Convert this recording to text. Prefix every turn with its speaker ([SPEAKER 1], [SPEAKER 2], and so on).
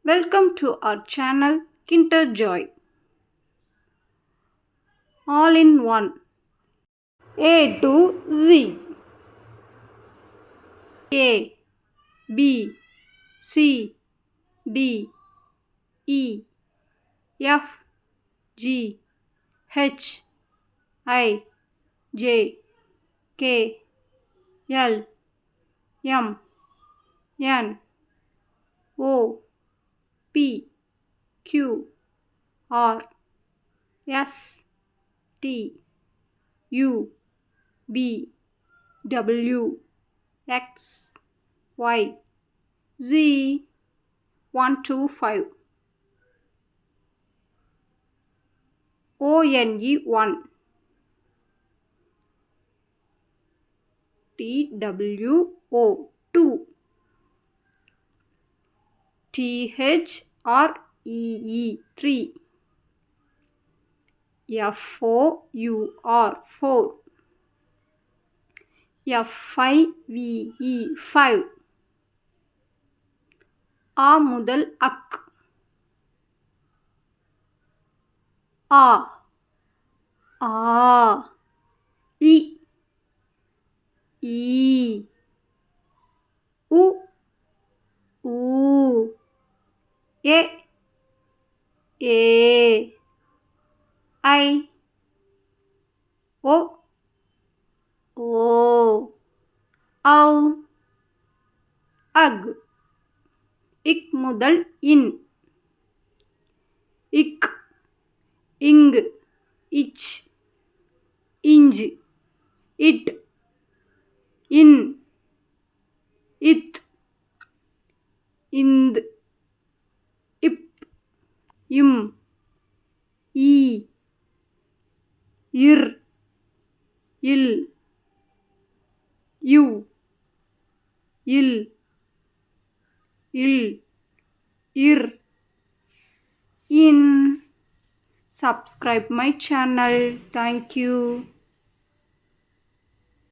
[SPEAKER 1] Welcome to our channel Kinder Joy. All in one. A to Z. A, B, C, D, E, F, G, H, I, J, K, L, M, N, O, P, Q, R, S, T, U, B, W, X, Y, Z, 1 2 5. ONE 1. TWO 2. THREE 3. FOUR 4. FIVE 5. A முதல் அக். ஆ ஆ இ ஈ உ ஊ ஏ ஏ ஐ ஓ ஓ ஔ அக். இக் முதல் இன். இக் இங்கு இச் இஞ்சு இட் இன் இத் இந்த் இப் இம் ஈ இர் இல் யு இல் இல் இர் in. Subscribe my channel. Thank you.